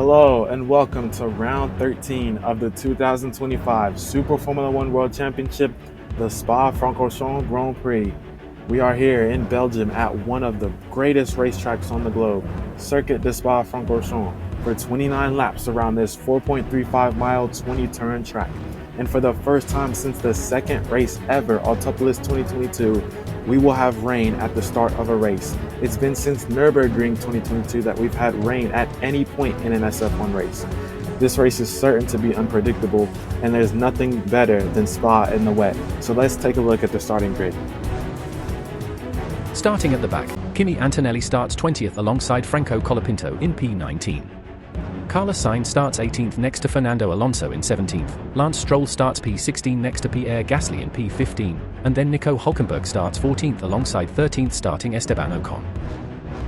Hello and welcome to round 13 of the 2025 Super Formula One World Championship, the Spa-Francorchamps Grand Prix. We are here in Belgium at one of the greatest racetracks on the globe, Circuit de Spa-Francorchamps, for 29 laps around this 4.35 mile 20-turn track. And for the first time since the second race ever, Autopolis 2022, we will have rain at the start of a race. It's been since Nürburgring 2022 that we've had rain at any point in an SF1 race. This race is certain to be unpredictable, and there's nothing better than Spa in the wet. So let's take a look at the starting grid. Starting at the back, Kimi Antonelli starts 20th alongside Franco Colapinto in P19. Carlos Sainz starts 18th next to Fernando Alonso in 17th, Lance Stroll starts P16 next to Pierre Gasly in P15, and then Nico Hülkenberg starts 14th alongside 13th starting Esteban Ocon.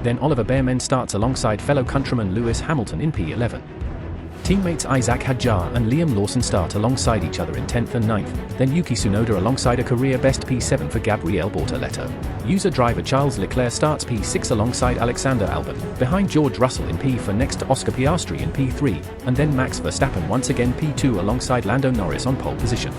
Then Oliver Bearman starts alongside fellow countryman Lewis Hamilton in P11. Teammates Isaac Hadjar and Liam Lawson start alongside each other in 10th and 9th, then Yuki Tsunoda alongside a career-best P7 for Gabriel Bortoleto. User driver Charles Leclerc starts P6 alongside Alexander Albon, behind George Russell in P4 next to Oscar Piastri in P3, and then Max Verstappen once again P2 alongside Lando Norris on pole position.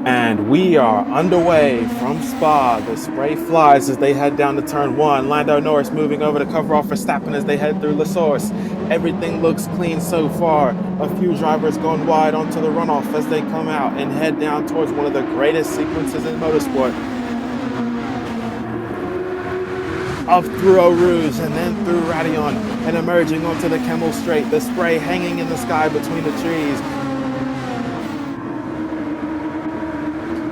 And we are underway from Spa. The spray flies as they head down to turn one. Lando Norris moving over to cover off Verstappen as they head through La Source. Everything looks clean so far. A few drivers going wide onto the runoff as they come out and head down towards one of the greatest sequences in motorsport. Up through Eau Rouge and then through Raidillon and emerging onto the Kemmel Straight. The spray hanging in the sky between the trees.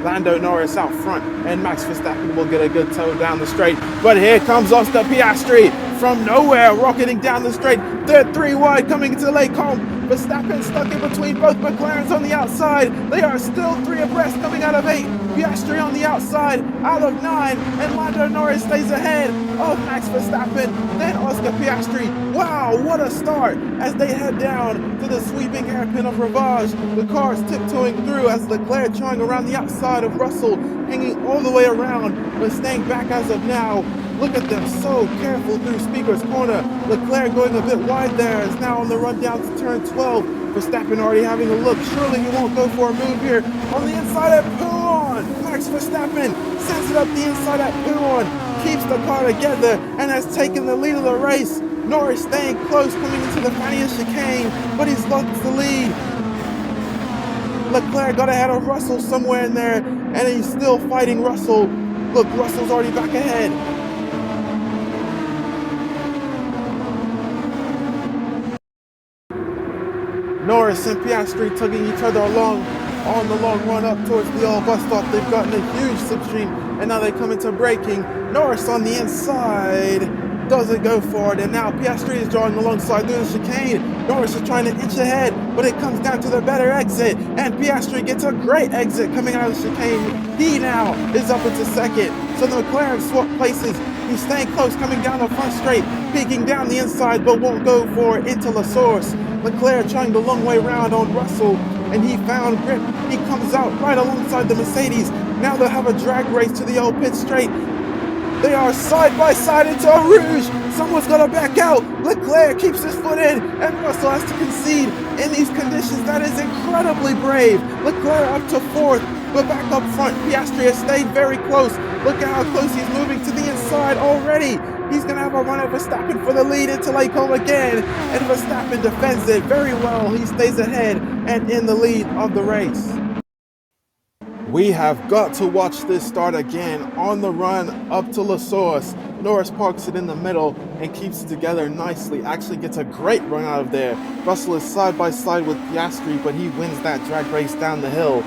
Lando Norris out front, and Max Verstappen will get a good tow down the straight. But here comes Oscar Piastri from nowhere, rocketing down the straight. They're three wide coming into Lake Combe. Verstappen stuck in between both McLarens on the outside. They are still three abreast coming out of 8. Piastri on the outside, out of 9, and Lando Norris stays ahead of Max Verstappen, then Oscar Piastri. Wow, what a start as they head down to the sweeping hairpin of Ravage. The cars tiptoeing through as Leclerc trying around the outside of Russell, hanging all the way around, but staying back as of now. Look at them, so careful through Speaker's Corner. Leclerc going a bit wide there, is now on the run down to turn 12. Verstappen already having a look. Surely he won't go for a move here. On the inside at Pouon, Max Verstappen sends it up the inside at Pouon, keeps the car together and has taken the lead of the race. Norris staying close coming into the Fania chicane, but he's lost the lead. Leclerc got ahead of Russell somewhere in there, and he's still fighting Russell. Look, Russell's already back ahead. Norris and Piastri tugging each other along on the long run up towards the old bus stop. They've gotten a huge slipstream, and now they come into braking. Norris on the inside doesn't go for it, and now Piastri is drawing alongside through the chicane. Norris is trying to inch ahead, but it comes down to the better exit, and Piastri gets a great exit coming out of the chicane. He now is up into second, so the McLaren swap places. He's staying close coming down the front straight, peeking down the inside, but won't go for it into La Source. Leclerc trying the long way round on Russell, and he found grip. He comes out right alongside the Mercedes. Now they'll have a drag race to the old pit straight. They are side by side into Eau Rouge. Someone's got to back out. Leclerc keeps his foot in, and Russell has to concede in these conditions. That is incredibly brave. Leclerc up to 4th, but back up front, Piastri has stayed very close. Look at how close he's moving to the inside already. He's going to have a run at Verstappen for the lead into Lake Combe again, and Verstappen defends it very well. He stays ahead and in the lead of the race. We have got to watch this start again on the run up to La Source. Norris parks it in the middle and keeps it together nicely. Actually gets a great run out of there. Russell is side by side with Piastri, but he wins that drag race down the hill.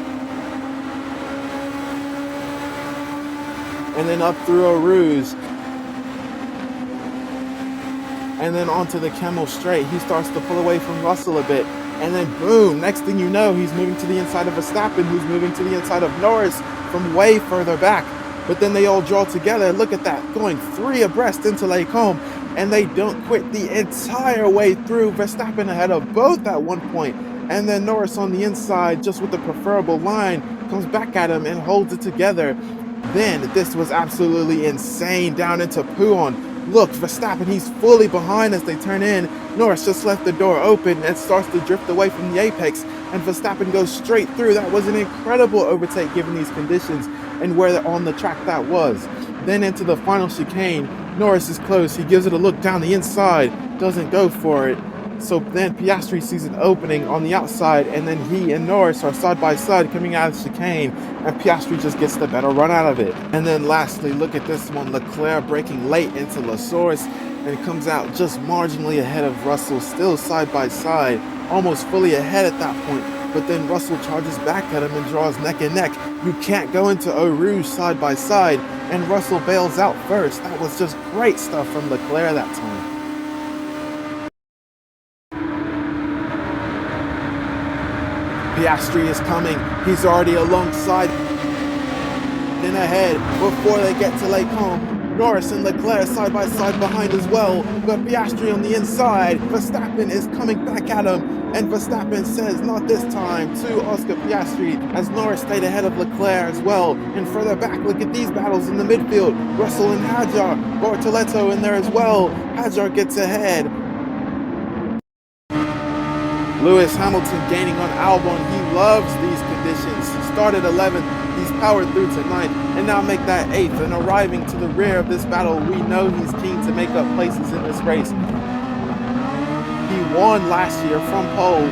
And then up through Eau Rouge. And then onto the Kemmel Straight. He starts to pull away from Russell a bit. And then boom, next thing you know, he's moving to the inside of Verstappen, who's moving to the inside of Norris from way further back. But then they all draw together. Look at that, going 3 abreast into Lake Combe. And they don't quit the entire way through. Verstappen ahead of both at one point. And then Norris on the inside, just with the preferable line, comes back at him and holds it together. Then this was absolutely insane down into Pouon. Look, Verstappen, he's fully behind as they turn in. Norris just left the door open and starts to drift away from the apex, and Verstappen goes straight through. That was an incredible overtake given these conditions and where on the track that was. Then into the final chicane, Norris is close. He gives it a look down the inside, doesn't go for it. So then Piastri sees an opening on the outside, and then he and Norris are side by side coming out of the chicane, and Piastri just gets the better run out of it. And then lastly, look at this one, Leclerc breaking late into La Source and comes out just marginally ahead of Russell, still side by side, almost fully ahead at that point. But then Russell charges back at him and draws neck and neck. You can't go into Eau Rouge side by side, and Russell bails out first. That was just great stuff from Leclerc that time. Piastri is coming. He's already alongside and ahead before they get to Les Combes. Norris and Leclerc side by side behind as well, but Piastri on the inside. Verstappen is coming back at him, and Verstappen says not this time to Oscar Piastri as Norris stayed ahead of Leclerc as well. And further back, look at these battles in the midfield. Russell and Hadjar, Bortoleto in there as well. Hadjar gets ahead. Lewis Hamilton gaining on Albon. He loves these conditions. He started 11th, he's powered through to 9th, and now make that 8th. And arriving to the rear of this battle, we know he's keen to make up places in this race. He won last year from pole.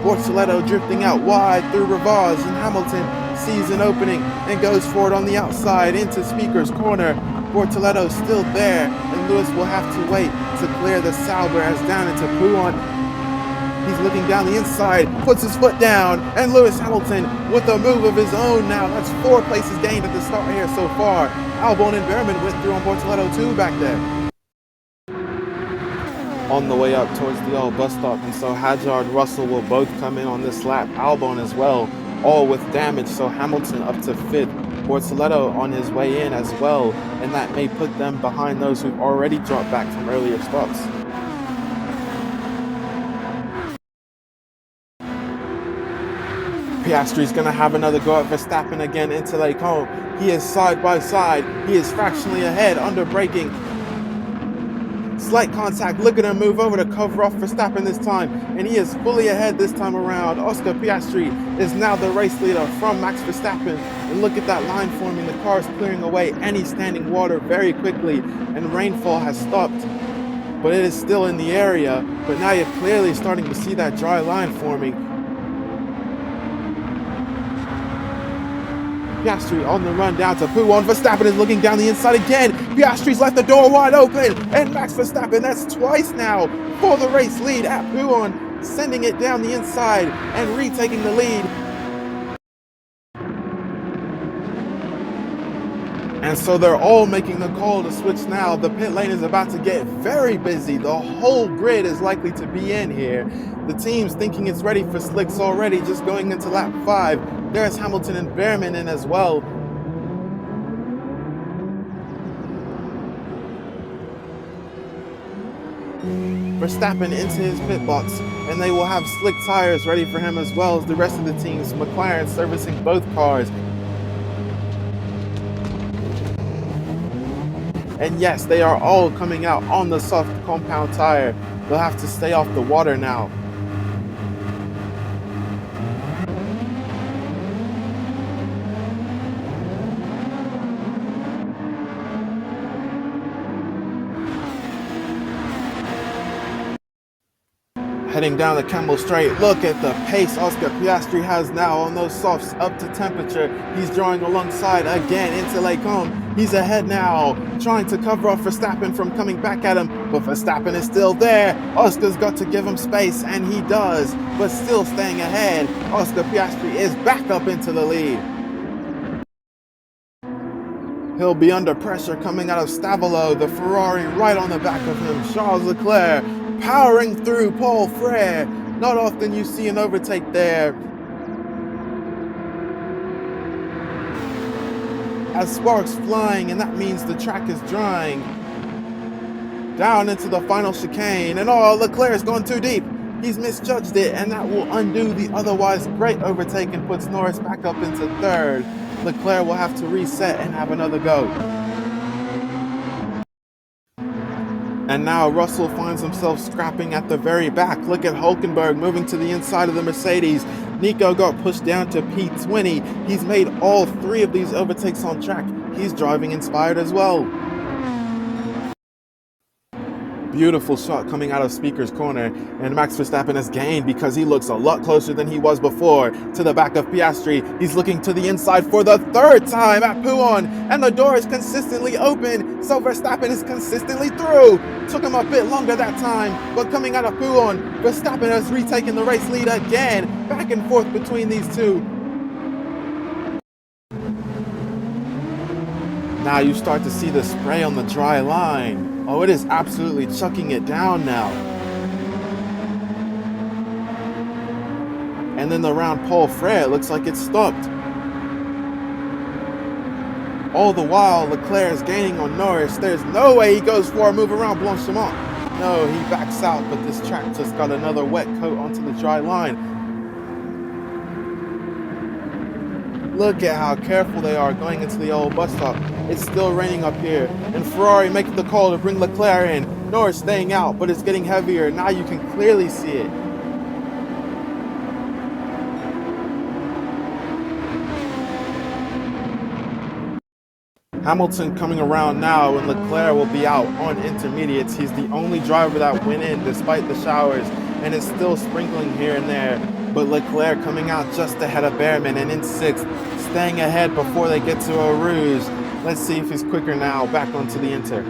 Bortoleto drifting out wide through Rivaz, and Hamilton sees an opening and goes forward on the outside into Speaker's corner. Bortoleto still there, and Lewis will have to wait to clear the Sauber as down into Pouon. He's looking down the inside, puts his foot down, and Lewis Hamilton with a move of his own now. That's 4 places gained at the start here so far. Albon and Behrman went through on Bortoleto too back there. On the way up towards the old bus stop, and so Hadjar and Russell will both come in on this lap. Albon as well, all with damage, so Hamilton up to 5th. Bortoleto on his way in as well, and that may put them behind those who've already dropped back from earlier stops. Piastri's going to have another go at Verstappen again into Les Combes. He is side by side. He is fractionally ahead under braking. Slight contact. Look at him move over to cover off Verstappen this time, and he is fully ahead this time around. Oscar Piastri is now the race leader from Max Verstappen, and look at that line forming. The car is clearing away any standing water very quickly, and rainfall has stopped, but it is still in the area. But now you're clearly starting to see that dry line forming. Piastri on the run down to Pouon. Verstappen is looking down the inside again. Piastri's left the door wide open, and Max Verstappen, that's twice now, for the race lead at Pouon, sending it down the inside and retaking the lead. And so they're all making the call to switch now. The pit lane is about to get very busy. The whole grid is likely to be in here. The team's thinking it's ready for slicks already, just going into lap 5. There's Hamilton and Behrman in as well. Verstappen into his pit box, and they will have slick tires ready for him as well as the rest of the teams. McLaren servicing both cars. And yes, they are all coming out on the soft compound tire. They'll have to stay off the water now. Heading down the Campbell Straight, look at the pace Oscar Piastri has now on those softs up to temperature. He's drawing alongside again into Les Combes. He's ahead now, trying to cover off Verstappen from coming back at him, but Verstappen is still there. Oscar's got to give him space, and he does, but still staying ahead. Oscar Piastri is back up into the lead. He'll be under pressure coming out of Stavolo, the Ferrari right on the back of him. Charles Leclerc powering through Paul Frere. Not often you see an overtake there. As sparks flying, and that means the track is drying. down into the final chicane, and oh, Leclerc's gone too deep. He's misjudged it, and that will undo the otherwise great overtake and puts Norris back up into third. Leclerc will have to reset and have another go. And now Russell finds himself scrapping at the very back. Look at Hulkenberg moving to the inside of the Mercedes. Nico got pushed down to P20. He's made all 3 of these overtakes on track. He's driving inspired as well. Beautiful shot coming out of Speaker's corner, and Max Verstappen has gained because he looks a lot closer than he was before to the back of Piastri. He's looking to the inside for the 3rd time at Pouon, and the door is consistently open, so Verstappen is consistently through. Took him a bit longer that time, but coming out of Pouon, Verstappen has retaken the race lead again, back and forth between these two. Now you start to see the spray on the dry line. Oh, it is absolutely chucking it down now. And then around Paul Frere, it looks like it's stopped. All the while, Leclerc is gaining on Norris. There's no way he goes for a move around Blanchiment. No, he backs out, but this track just got another wet coat onto the dry line. Look at how careful they are going into the old bus stop. It's still raining up here, and Ferrari making the call to bring Leclerc in. Norris staying out, but it's getting heavier. Now you can clearly see it. Hamilton coming around now, and Leclerc will be out on intermediates. He's the only driver that went in despite the showers, and it's still sprinkling here and there. But Leclerc coming out just ahead of Behrman and in 6th, staying ahead before they get to Eau Rouge. Let's see if he's quicker now, back onto the Inter.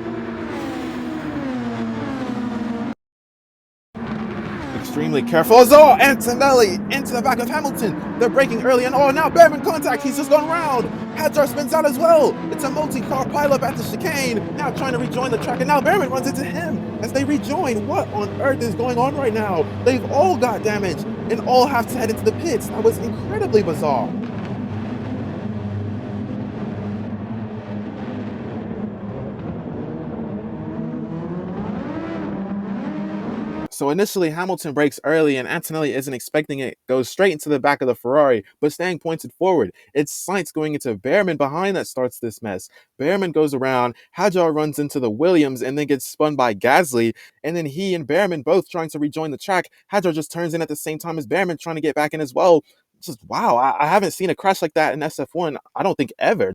Extremely careful. Oh, Antonelli into the back of Hamilton. They're braking early, and oh, now Behrman contact. He's just gone round. Hadjar spins out as well. It's a multi-car pileup at the chicane. Now trying to rejoin the track, and now Behrman runs into him as they rejoin. What on earth is going on right now? They've all got damage and all have to head into the pits. That was incredibly bizarre. So initially Hamilton brakes early and Antonelli isn't expecting it, goes straight into the back of the Ferrari, but staying pointed forward. It's Sainz going into Behrman behind that starts this mess. Behrman goes around, Hadjar runs into the Williams and then gets spun by Gasly, and then he and Behrman both trying to rejoin the track. Hadjar just turns in at the same time as Behrman trying to get back in as well. Just wow, I haven't seen a crash like that in SF1, I don't think ever.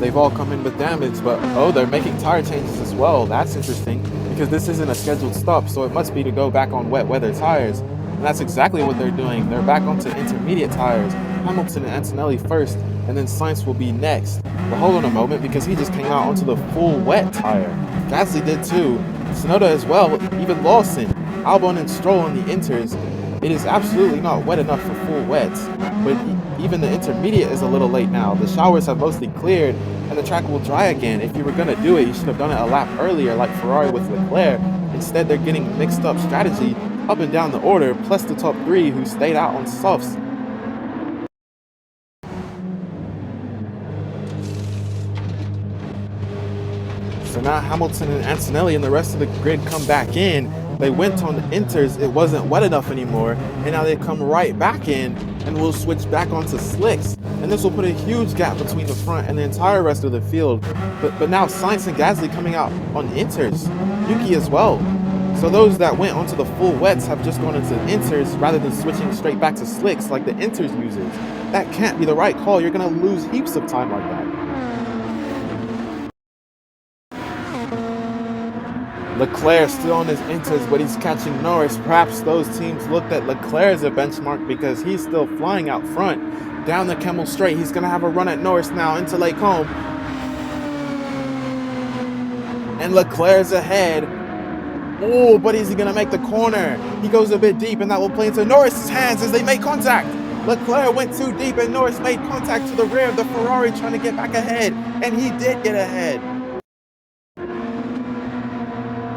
They've all come in with damage, but oh, they're making tire changes as well. That's interesting, because this isn't a scheduled stop, so it must be to go back on wet weather tires. And that's exactly what they're doing. They're back onto intermediate tires. Hamilton and Antonelli first, and then Sainz will be next. But hold on a moment, because he just came out onto the full wet tire. Gasly did too. Tsunoda as well, even Lawson. Albon and Stroll on the Inters. It is absolutely not wet enough for full wets, but even the intermediate is a little late now. The showers have mostly cleared, and the track will dry again. If you were going to do it, you should have done it a lap earlier like Ferrari with Leclerc. Instead, they're getting mixed up strategy up and down the order, plus the top 3 who stayed out on softs. So now Hamilton and Antonelli and the rest of the grid come back in. They went on the Inters, it wasn't wet enough anymore, and now they come right back in, and we'll switch back onto slicks. And this will put a huge gap between the front and the entire rest of the field. But now Sainz and Gasly coming out on Inters, Yuki as well. So those that went onto the full wets have just gone into Inters rather than switching straight back to slicks like the Inters uses. That can't be the right call. You're going to lose heaps of time like that. Leclerc still on his Inters, but he's catching Norris. Perhaps those teams looked at Leclerc as a benchmark because he's still flying out front. Down the Kemmel Straight, he's going to have a run at Norris now into Lake Home. And Leclerc's ahead. Oh, but is he going to make the corner? He goes a bit deep, and that will play into Norris's hands as they make contact. Leclerc went too deep, and Norris made contact to the rear of the Ferrari trying to get back ahead. And he did get ahead.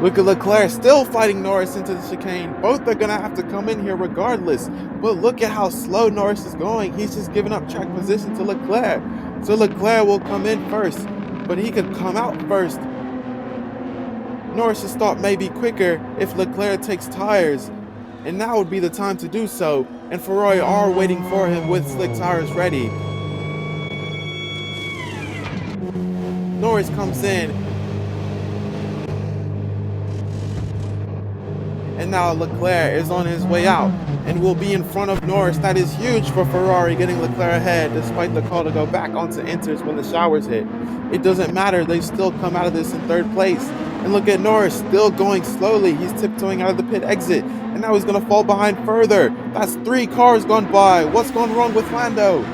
Look at Leclerc still fighting Norris into the chicane. Both are going to have to come in here regardless. But look at how slow Norris is going. He's just giving up track position to Leclerc. So Leclerc will come in first, but he could come out first. Norris's thought may be quicker if Leclerc takes tires, and now would be the time to do so, and Ferrari are waiting for him with slick tires ready. Norris comes in, and now Leclerc is on his way out and will be in front of Norris. That is huge for Ferrari, getting Leclerc ahead despite the call to go back onto inters when the showers hit. It doesn't matter, they still come out of this in third place. And look at Norris, still going slowly. He's tiptoeing out of the pit exit, and now he's going to fall behind further. That's 3 cars gone by. What's gone wrong with Lando?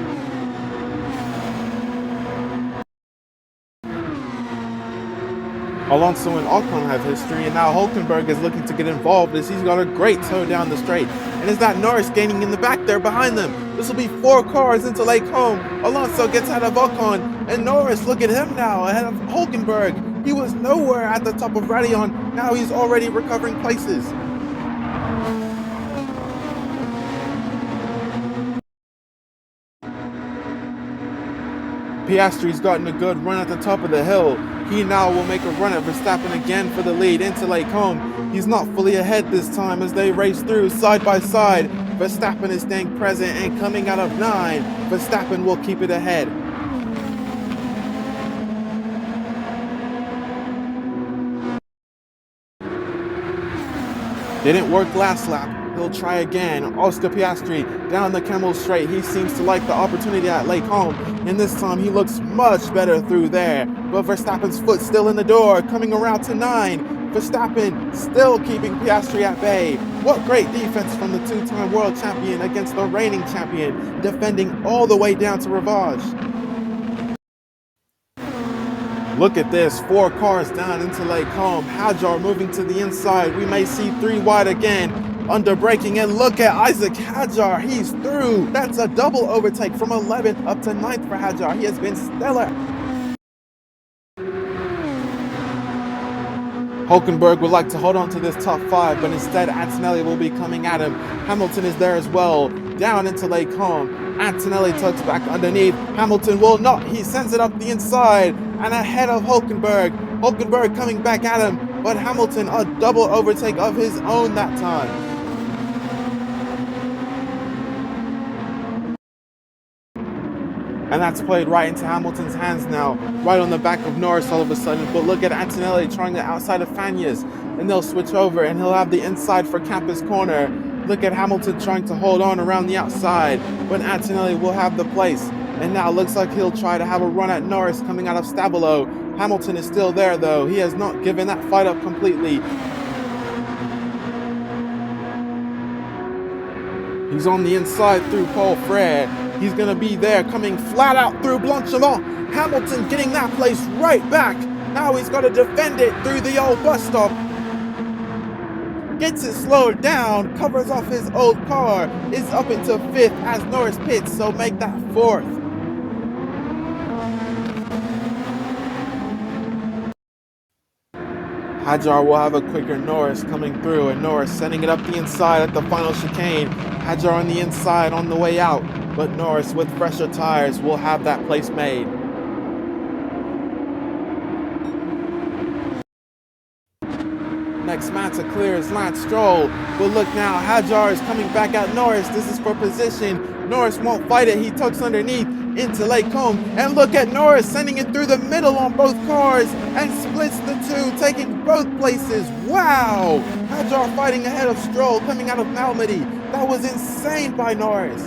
Alonso and Ocon have history, and now Hulkenberg is looking to get involved as he's got a great tow down the straight. And is that Norris gaining in the back there behind them? This will be 4 cars into Lake Home. Alonso gets ahead of Ocon, and Norris, look at him now, ahead of Hulkenberg. He was nowhere at the top of Raidillon. Now he's already recovering places. Piastri's gotten a good run at the top of the hill. He now will make a run at Verstappen again for the lead into Lake Home. He's not fully ahead this time as they race through side by side. Verstappen is staying present and coming out of 9. Verstappen will keep it ahead. Didn't work last lap. He'll try again. Oscar Piastri down the Camel Straight. He seems to like the opportunity at Lake Home, and this time he looks much better through there. But Verstappen's foot still in the door, coming around to 9. Verstappen still keeping Piastri at bay. What great defense from the 2-time world champion against the reigning champion, defending all the way down to Rivage. Look at this, 4 cars down into Lake Home. Hadjar moving to the inside. We may see 3 wide again. Under braking, and look at Isaac Hadjar. He's through. That's a double overtake from 11th up to 9th for Hadjar. He has been stellar. Hulkenberg would like to hold on to this top 5, but instead Antonelli will be coming at him. Hamilton is there as well. Down into Lake Home. Antonelli tucks back underneath. Hamilton will not. He sends it up the inside and ahead of Hulkenberg. Hulkenberg coming back at him, but Hamilton a double overtake of his own that time. And that's played right into Hamilton's hands now, right on the back of Norris all of a sudden. But look at Antonelli trying the outside of Fagnes, and they'll switch over and he'll have the inside for Campus Corner. Look at Hamilton trying to hold on around the outside, but Antonelli will have the place. And now it looks like he'll try to have a run at Norris coming out of Stabilo. Hamilton is still there though. He has not given that fight up completely. He's on the inside through Paul Frere. He's going to be there coming flat out through Blanchiment. Hamilton getting that place right back. Now he's got to defend it through the old bus stop. Gets it slowed down, covers off his old car, is up into 5th as Norris pits, so make that 4th. Hadjar will have a quicker Norris coming through, and Norris sending it up the inside at the final chicane. Hadjar on the inside on the way out, but Norris with fresher tires will have that place made. Next man to clear is Lance Stroll, but look now, Hadjar is coming back at Norris. This is for position. Norris won't fight it. He tucks underneath into Lake Home, and look at Norris sending it through the middle on both cars and splits the 2, taking both places. Wow! Hadjar fighting ahead of Stroll coming out of Malmedy. That was insane by Norris.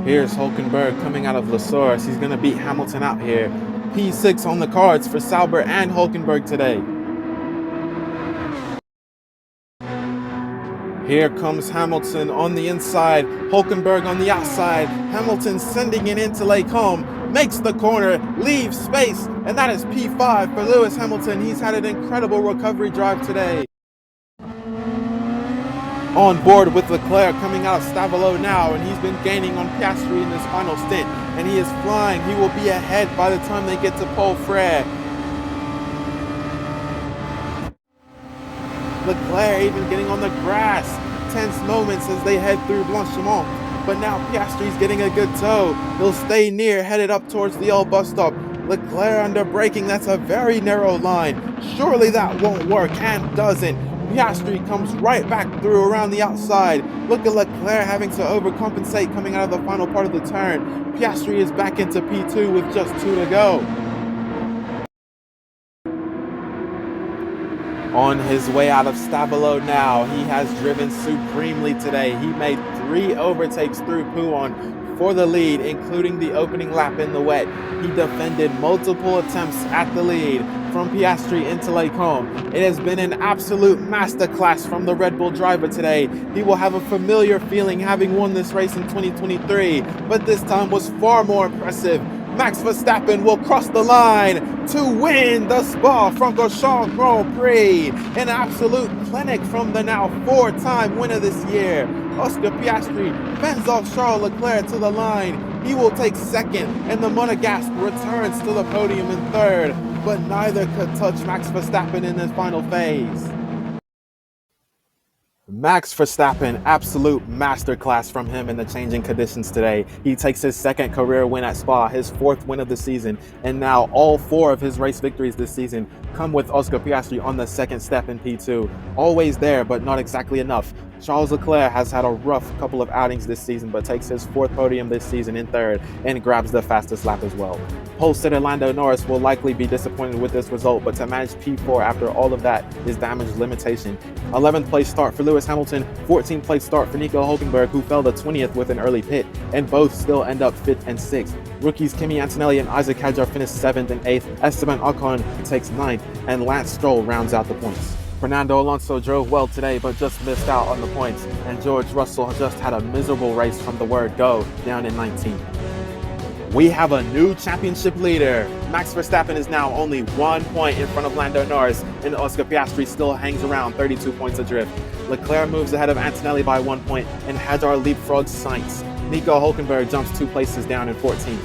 Here's Hulkenberg coming out of La Source. He's going to beat Hamilton out here. P6 on the cards for Sauber and Hulkenberg today. Here comes Hamilton on the inside, Hulkenberg on the outside. Hamilton sending it into Lake Home, makes the corner, leaves space, and that is P5 for Lewis Hamilton. He's had an incredible recovery drive today. On board with Leclerc coming out of Stabilo now, and he's been gaining on Piastri in this final stint, and he is flying. He will be ahead by the time they get to Paul Frere. Leclerc even getting on the grass. Tense moments as they head through Blanchiment. but now Piastri's getting a good tow. He'll stay near, headed up towards the old bus stop. Leclerc under braking, that's a very narrow line. Surely that won't work, and doesn't. Piastri comes right back through around the outside. Look at Leclerc having to overcompensate coming out of the final part of the turn. Piastri is back into P2 with just 2 to go. On his way out of Stabilo now, he has driven supremely today. He made 3 overtakes through Pouhon for the lead, including the opening lap in the wet. He defended multiple attempts at the lead from Piastri into Les Combes. It has been an absolute masterclass from the Red Bull driver today. He will have a familiar feeling having won this race in 2023, but this time was far more impressive. Max Verstappen will cross the line to win the Spa-Francorchamps Grand Prix. An absolute clinic from the now 4-time winner this year. Oscar Piastri fends off Charles Leclerc to the line. He will take second, and the Monegasque returns to the podium in third, but neither could touch Max Verstappen in this final phase. Max Verstappen, absolute masterclass from him in the changing conditions today. He takes his 2nd career win at Spa, his 4th win of the season, and now all 4 of his race victories this season come with Oscar Piastri on the 2nd step in P2. Always there, but not exactly enough. Charles Leclerc has had a rough couple of outings this season, but takes his 4th podium this season in 3rd and grabs the fastest lap as well. Pole sitter Lando Norris will likely be disappointed with this result, but to manage P4 after all of that is damage limitation. 11th place start for Lewis Hamilton, 14th place start for Nico Hülkenberg, who fell to 20th with an early pit, and both still end up 5th and 6th. Rookies Kimi Antonelli and Isaac Hadjar finish 7th and 8th, Esteban Ocon takes 9th, and Lance Stroll rounds out the points. Fernando Alonso drove well today, but just missed out on the points, and George Russell just had a miserable race from the word go, down in 19th. We have a new championship leader. Max Verstappen is now only 1 point in front of Lando Norris, and Oscar Piastri still hangs around 32 points adrift. Leclerc moves ahead of Antonelli by 1 point, and Hadjar leapfrogs Sainz. Nico Hülkenberg jumps 2 places down in 14th.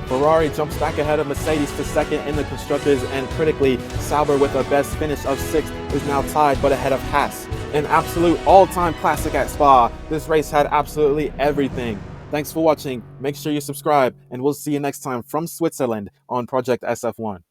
Ferrari jumps back ahead of Mercedes to 2nd in the Constructors, and critically, Sauber with a best finish of 6th is now tied but ahead of Haas. An absolute all-time classic at Spa. This race had absolutely everything. Thanks for watching, make sure you subscribe, and we'll see you next time from Switzerland on Project SF1.